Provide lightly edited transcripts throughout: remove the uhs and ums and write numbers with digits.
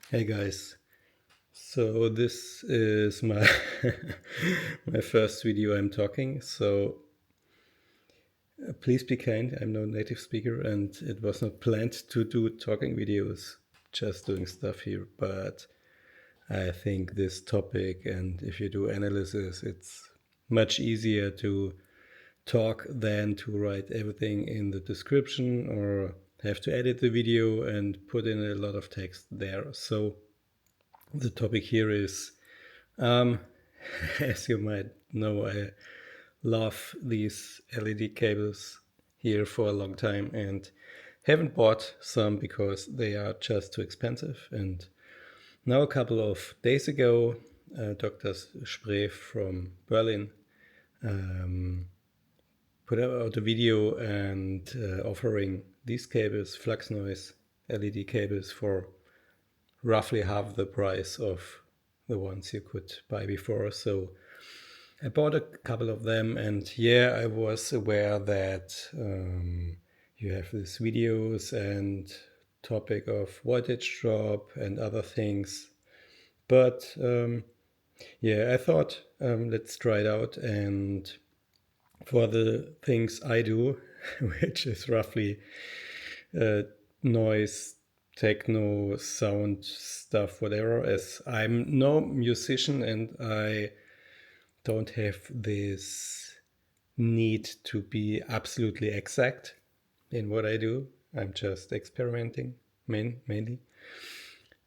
Hey guys, so this is my my first video I'm talking, so please be kind. I'm no native speaker and it was not planned to do talking videos, just doing stuff here, but I think this topic, and if you do analysis, it's much easier to talk than to write everything in the description or have to edit the video and put in a lot of text there. So the topic here is Um, as you might know, I love these LED cables here for a long time and haven't bought some because they are just too expensive. And now a couple of days ago, Dr. Spree from Berlin put out a video and offering these cables, flux noise LED cables, for roughly half the price of the ones you could buy before. So I bought a couple of them, and yeah, I was aware that you have these videos and topic of voltage drop and other things. But yeah, I thought let's try it out. And for the things I do, which is roughly noise, techno, sound stuff, whatever, as I'm no musician and I don't have this need to be absolutely exact in what I do. I'm just experimenting mainly.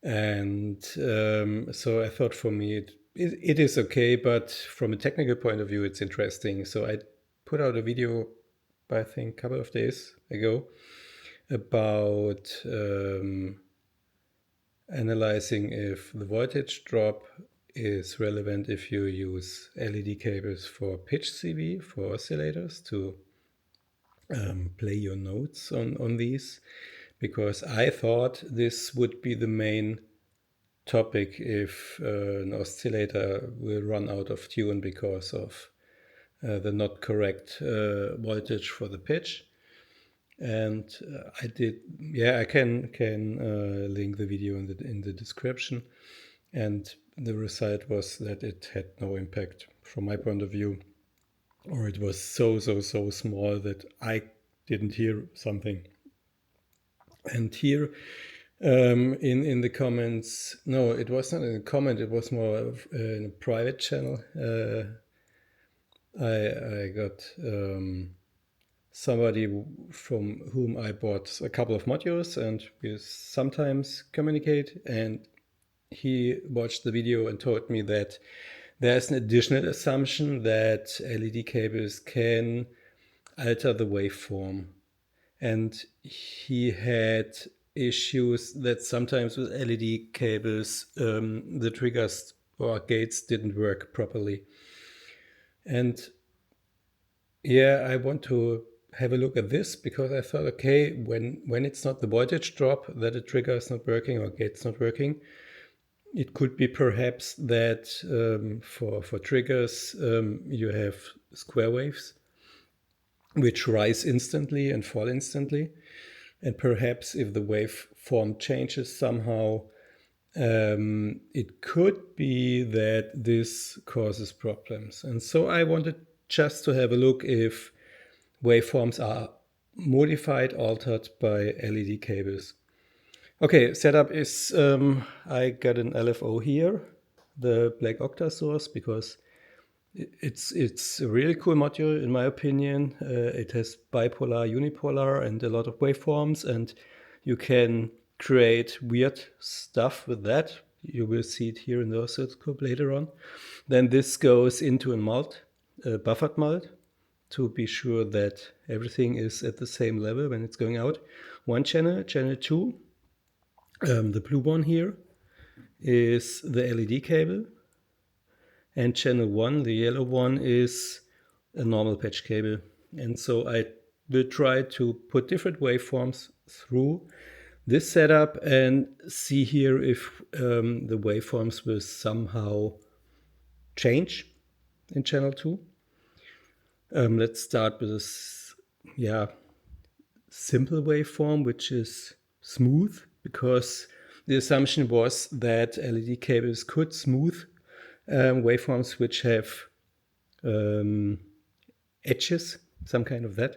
And so I thought for me it is okay, but from a technical point of view, it's interesting. So I put out a video, I think, a couple of days ago about analyzing if the voltage drop is relevant if you use LED cables for pitch CV, for oscillators, to play your notes on these, because I thought this would be the main topic if an oscillator will run out of tune because of the not correct voltage for the pitch. And I did, yeah, I can link the video in the description. And the result was that it had no impact from my point of view, or it was so small that I didn't hear something. And here in the comments, no, it was not in a comment, it was more of, in a private channel. I got somebody from whom I bought a couple of modules and we sometimes communicate, and he watched the video and told me that there's an additional assumption that LED cables can alter the waveform. And he had issues that sometimes with LED cables, the triggers or gates didn't work properly. And yeah, I want to have a look at this because I thought, okay, when it's not the voltage drop that a trigger is not working or gate's not working, it could be perhaps that for triggers you have square waves which rise instantly and fall instantly. And perhaps if the waveform changes somehow, it could be that this causes problems. And so I wanted just to have a look if waveforms are modified, altered by LED cables. Okay, setup is, I got an LFO here, the Black Octa source, because it's a really cool module in my opinion. It has bipolar, unipolar, and a lot of waveforms, and you can create weird stuff with that. You will see it here in the oscilloscope later on. Then this goes into a mult, a buffered mult, to be sure that everything is at the same level when it's going out. One channel, channel 2, the blue one here, is the LED cable. And channel 1, the yellow one, is a normal patch cable. And so I will try to put different waveforms through this setup and see here if the waveforms will somehow change in channel 2. Let's start with this, simple waveform, which is smooth, because the assumption was that LED cables could smooth waveforms which have edges, some kind of that.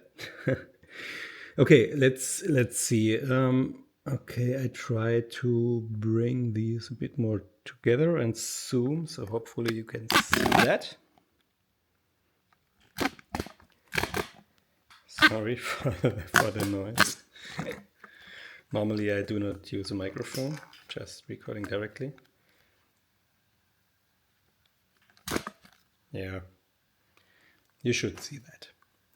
Okay, let's see. Okay, I try to bring these a bit more together and zoom, so hopefully you can see that. Sorry for the noise. Normally I do not use a microphone, just recording directly. Yeah, you should see that.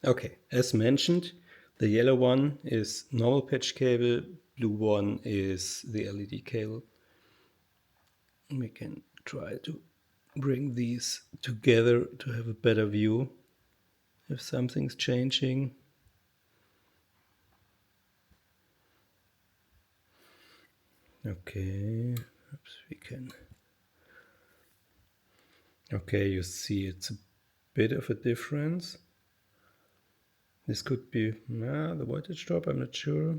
Okay, as mentioned, the yellow one is normal patch cable, blue one is the LED cable. We can try to bring these together to have a better view if something's changing. Okay, perhaps we can. Okay, you see it's a bit of a difference. This could be the voltage drop, I'm not sure.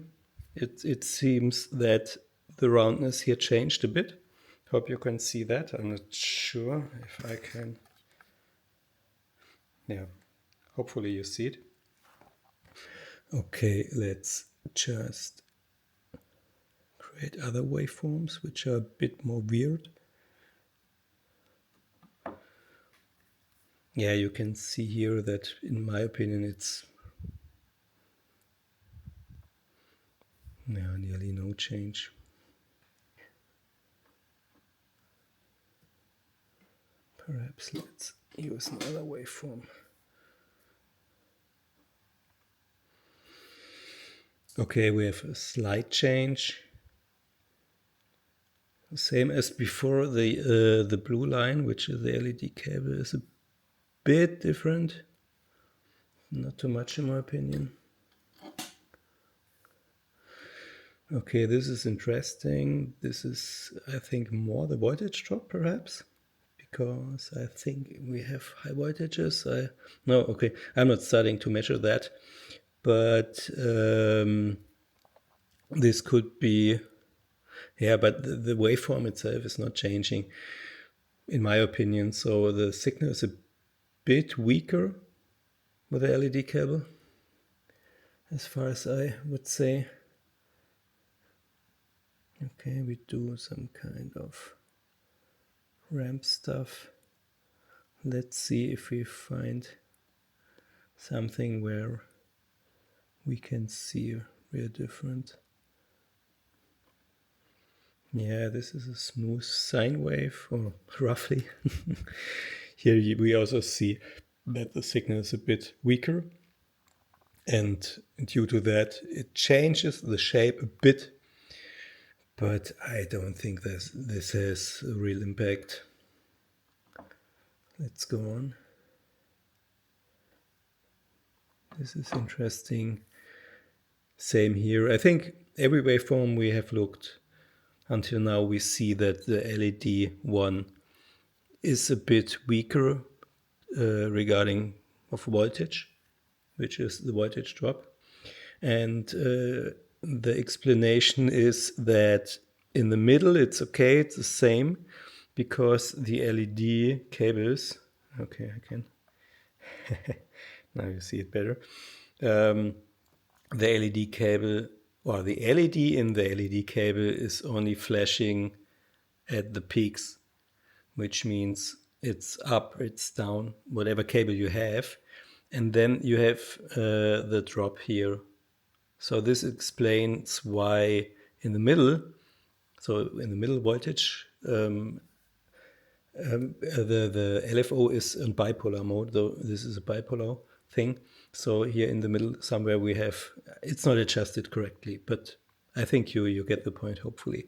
It seems that the roundness here changed a bit. Hope you can see that. I'm not sure if I can. Yeah, hopefully you see it. Okay, let's just create other waveforms which are a bit more weird. Yeah, you can see here that in my opinion it's nearly no change. Perhaps let's use another waveform. Okay, we have a slight change. Same as before, the blue line, which is the LED cable, is a bit different. Not too much in my opinion. Okay, this is interesting. This is, I think, more the voltage drop perhaps, because I think we have high voltages. No, okay, I'm not starting to measure that, but this could be, yeah, but the waveform itself is not changing, in my opinion. So the signal is a bit weaker with the LED cable, as far as I would say. Okay, we do some kind of ramp stuff. Let's see if we find something where we can see a real difference. Yeah, this is a smooth sine wave, or roughly. Here we also see that the signal is a bit weaker, and due to that it changes the shape a bit, but I don't think this has a real impact. Let's go on. This is interesting. Same here. I think every waveform we have looked until now, we see that the LED one is a bit weaker regarding of voltage, which is the voltage drop. And the explanation is that in the middle it's okay, it's the same, because the LED cables, okay, I can, now you see it better. The LED cable, or the LED in the LED cable is only flashing at the peaks, which means it's up, it's down, whatever cable you have. And then you have the drop here. So this explains why in the middle, so in the middle voltage, the LFO is in bipolar mode, though this is a bipolar thing. So here in the middle somewhere we have, it's not adjusted correctly, but I think you get the point, hopefully.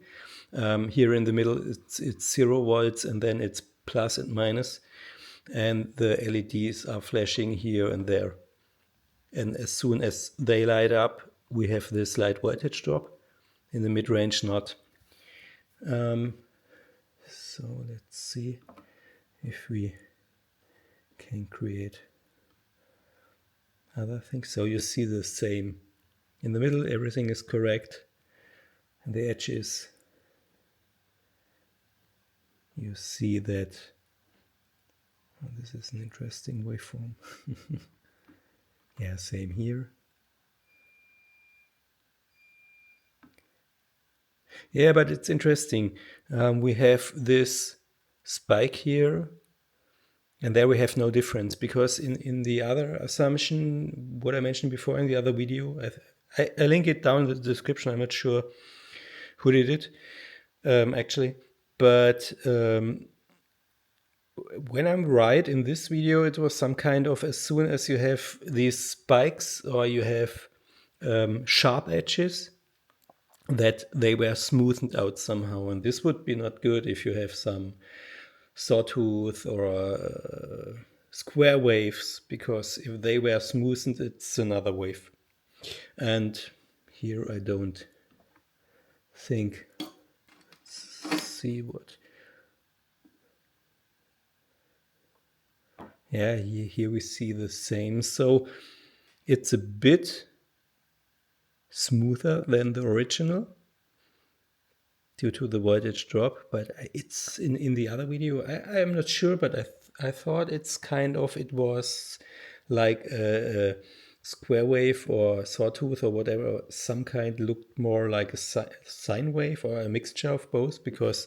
Here in the middle it's 0 volts, and then it's plus and minus, and the LEDs are flashing here and there. And as soon as they light up, we have this light voltage drop. In the mid-range, not. So let's see if we can create other things. So you see the same. In the middle, everything is correct, and the edges you see that this is an interesting waveform. Yeah, same here. Yeah, but it's interesting. We have this spike here, and there we have no difference, because in the other assumption, what I mentioned before in the other video, I link it down in the description. I'm not sure who did it, actually. But when I'm right, in this video, it was some kind of, as soon as you have these spikes or you have sharp edges, that they were smoothed out somehow. And this would be not good if you have some sawtooth or square waves, because if they were smoothened, it's another wave. And here I don't think. Let's see what. Yeah, here we see the same. So it's a bit smoother than the original due to the voltage drop, but it's in the other video. I am not sure, but I thought it's kind of, it was like a square wave or sawtooth or whatever, some kind, looked more like a sine wave or a mixture of both, because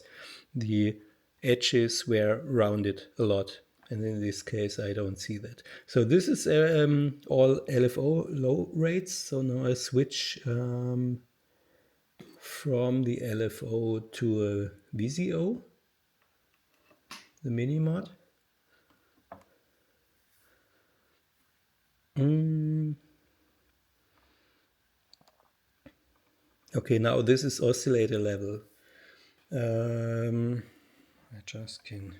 the edges were rounded a lot. And in this case, I don't see that. So this is all LFO low rates. So now I switch from the LFO to a VCO, the mini mod. Okay, now this is oscillator level. I just can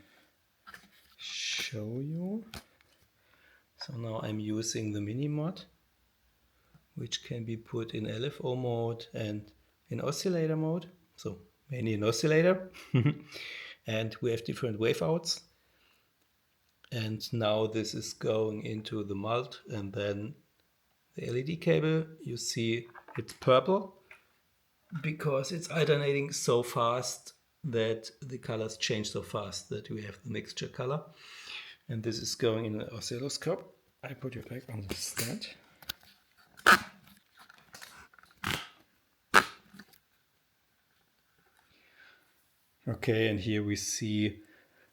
show you. So now I'm using the mini mod, which can be put in LFO mode and in oscillator mode. So mainly in oscillator. And we have different wave outs. And now this is going into the mult, and then the LED cable, you see it's purple because it's alternating so fast that the colors change so fast that we have the mixture color. And this is going in the oscilloscope. I put it back on the stand. Okay, and here we see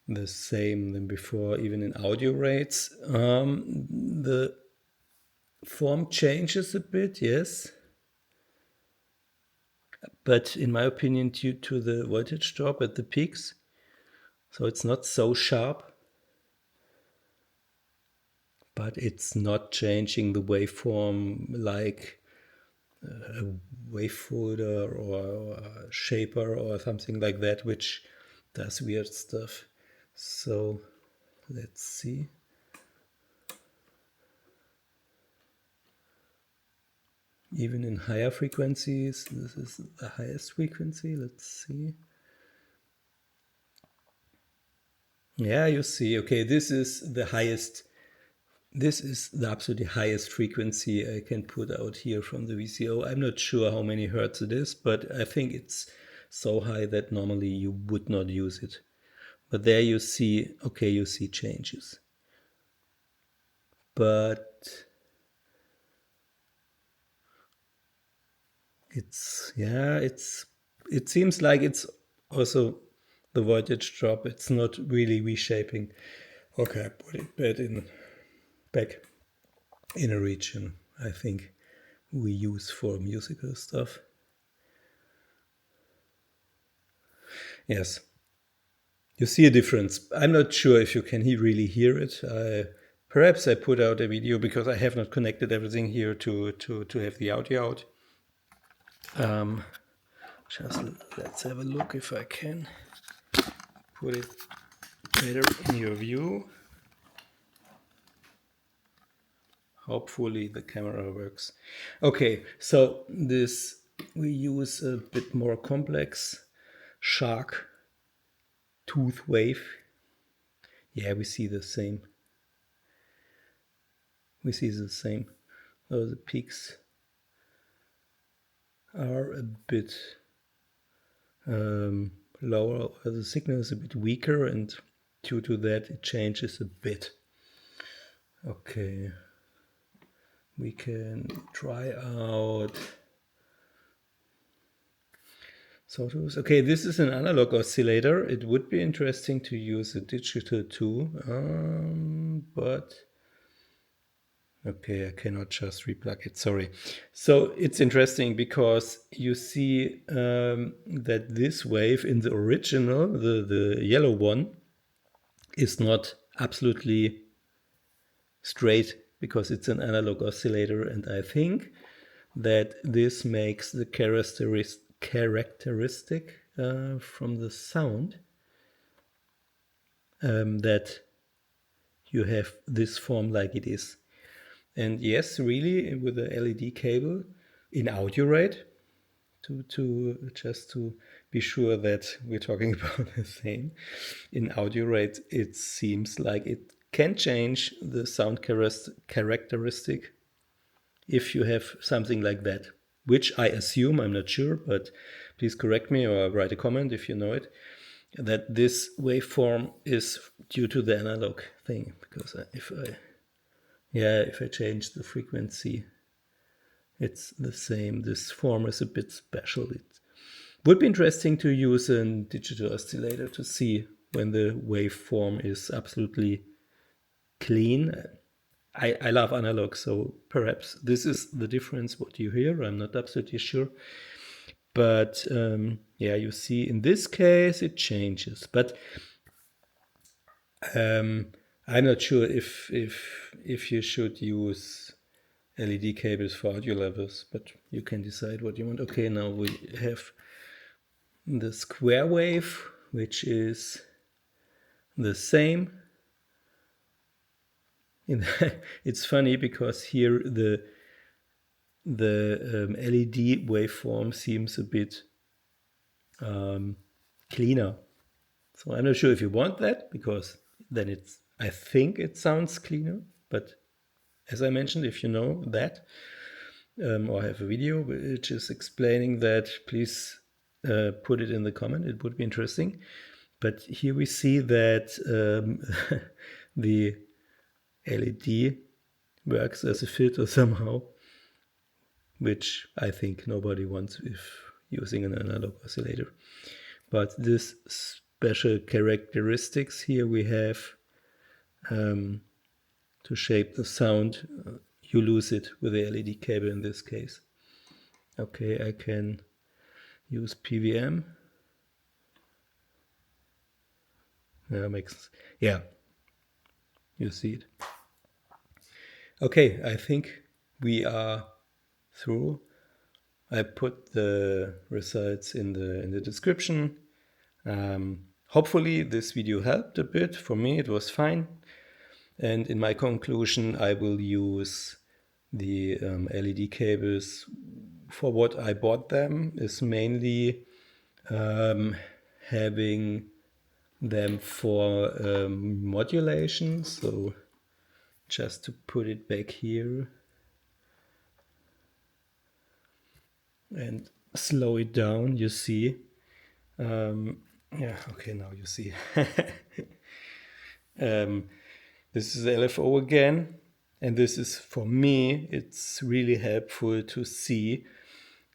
the same than before, even in audio rates. The form changes a bit, yes. But in my opinion, due to the voltage drop at the peaks, so it's not so sharp. But it's not changing the waveform like a wave folder or a shaper or something like that, which does weird stuff. So let's see. Even in higher frequencies, this is the highest frequency. Let's see. Yeah, you see. Okay, this is the highest. This is the absolutely highest frequency I can put out here from the VCO. I'm not sure how many hertz it is, but I think it's so high that normally you would not use it. But there you see, okay, you see changes. But it's, yeah, it seems like it's also the voltage drop. It's not really reshaping. Okay, I put it back in a region I think we use for musical stuff. Yes. You see a difference. I'm not sure if you can really hear it. Perhaps I put out a video because I have not connected everything here to have the audio out. Just let's have a look if I can put it better in your view. Hopefully the camera works. Okay, so this, we use a bit more complex shark tooth wave. Yeah, we see the same. We see the same. Oh, the peaks are a bit lower, the signal is a bit weaker, and due to that it changes a bit. Okay, we can try out sawtooth. Okay, this is an analog oscillator. It would be interesting to use a digital too, but okay, I cannot just replug it, sorry. So it's interesting because you see that this wave in the original, the yellow one, is not absolutely straight because it's an analog oscillator, and I think that this makes the characteristic from the sound that you have this form like it is. And yes, really, with the LED cable in audio rate, to just to be sure that we're talking about the same. In audio rate, it seems like it can change the sound characteristic if you have something like that, which I assume, I'm not sure, but please correct me or write a comment if you know it, that this waveform is due to the analog thing. Because if I change the frequency, it's the same. This form is a bit special. It would be interesting to use a digital oscillator to see when the waveform is absolutely clean. I love analog, so perhaps this is the difference what you hear. I'm not absolutely sure. But yeah, you see in this case it changes. But I'm not sure if you should use LED cables for audio levels, but you can decide what you want. Okay, now we have the square wave, which is the same. It's funny because here the LED waveform seems a bit cleaner. So I'm not sure if you want that, because then I think it sounds cleaner. But as I mentioned, if you know that, or have a video which is explaining that, please put it in the comment. It would be interesting. But here we see that the LED works as a filter somehow, which I think nobody wants if using an analog oscillator. But this special characteristics here we have to shape the sound. You lose it with the LED cable in this case. Okay, I can use PWM. Yeah, you see it. Okay, I think we are through. I put the results in the description. Hopefully this video helped a bit. For me it was fine. And in my conclusion, I will use the LED cables for what I bought them is mainly having them for modulation. So just to put it back here and slow it down, you see. Yeah, okay, now you see. This is LFO again, and this is, for me, it's really helpful to see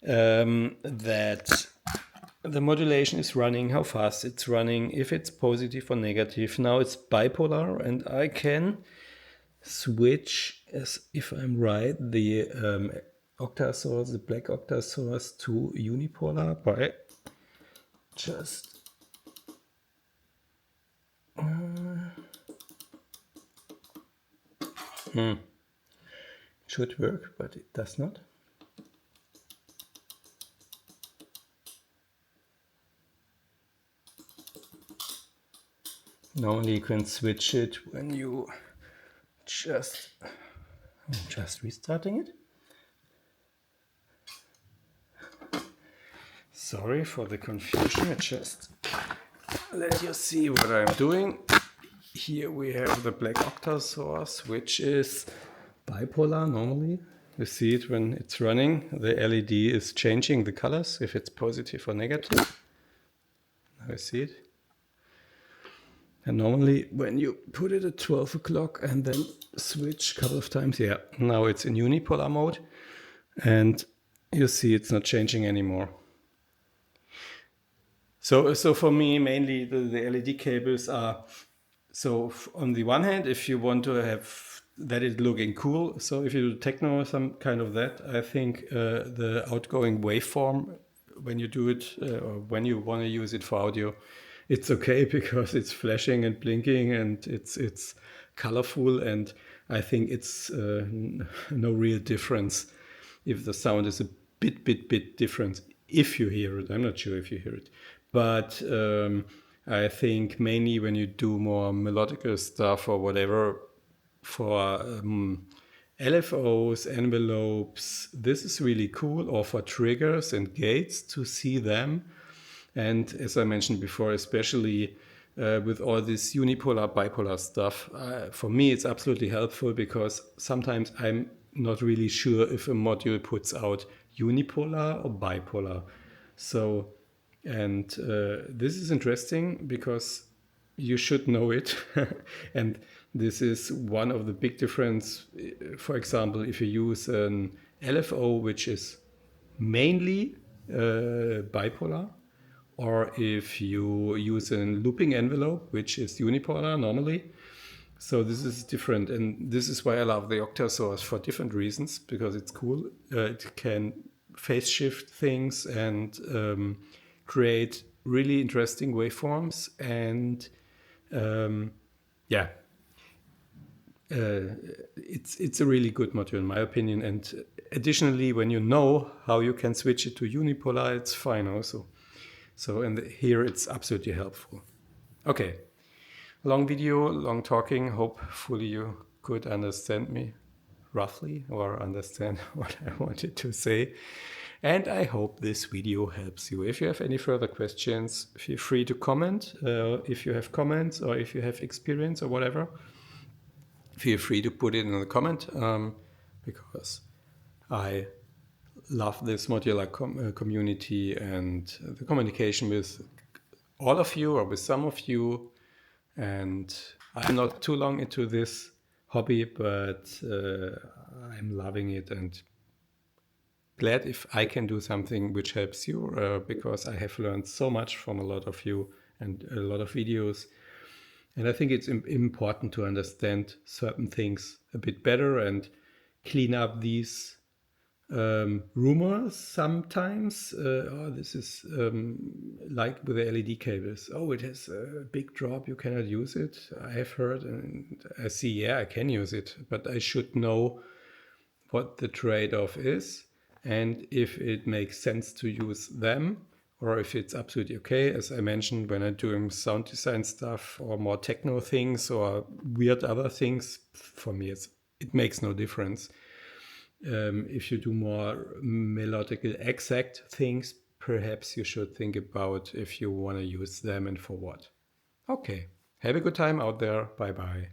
that the modulation is running, how fast it's running, if it's positive or negative. Now it's bipolar, and I can switch, as if I'm right, the octa source, the black octa source, to unipolar by just should work, but it does not. Normally you can switch it when you just restarting it. Sorry for the confusion, I just let you see what I'm doing. Here we have the black octa source, which is bipolar normally. You see it when it's running. The LED is changing the colors if it's positive or negative. I see it. And normally when you put it at 12 o'clock and then switch a couple of times, yeah, now it's in unipolar mode and you see it's not changing anymore. So for me, mainly the LED cables are, so on the one hand, if you want to have that it looking cool, so if you do techno or some kind of that, I think the outgoing waveform, when you do it or when you want to use it for audio, it's okay because it's flashing and blinking and it's colorful, and I think it's no real difference if the sound is a bit different if you hear it. I'm not sure if you hear it, but I think mainly when you do more melodical stuff or whatever for LFOs, envelopes, this is really cool, or for triggers and gates to see them. And as I mentioned before, especially with all this unipolar, bipolar stuff, for me it's absolutely helpful because sometimes I'm not really sure if a module puts out unipolar or bipolar. So, and this is interesting because you should know it. And this is one of the big difference. For example, if you use an LFO, which is mainly bipolar, or if you use a looping envelope, which is unipolar normally. So this is different, and this is why I love the octa source for different reasons, because it's cool. It can phase shift things and create really interesting waveforms, and yeah, it's a really good module in my opinion. And additionally, when you know how you can switch it to unipolar, it's fine also. So, and here it's absolutely helpful. Okay, long video, long talking. Hopefully you could understand me roughly or understand what I wanted to say. And I hope this video helps you. If you have any further questions, feel free to comment. If you have comments or if you have experience or whatever, feel free to put it in the comment because I love this modular community and the communication with all of you or with some of you. And I'm not too long into this hobby, but I'm loving it and glad if I can do something which helps you because I have learned so much from a lot of you and a lot of videos. And I think it's important to understand certain things a bit better and clean up these rumors sometimes. Oh, this is like with the LED cables. Oh, it has a big drop, you cannot use it. I have heard and I see, yeah, I can use it, but I should know what the trade-off is and if it makes sense to use them or if it's absolutely okay. As I mentioned, when I'm doing sound design stuff or more techno things or weird other things, for me it makes no difference. If you do more melodical exact things, perhaps you should think about if you want to use them and for what. Okay, have a good time out there. Bye bye.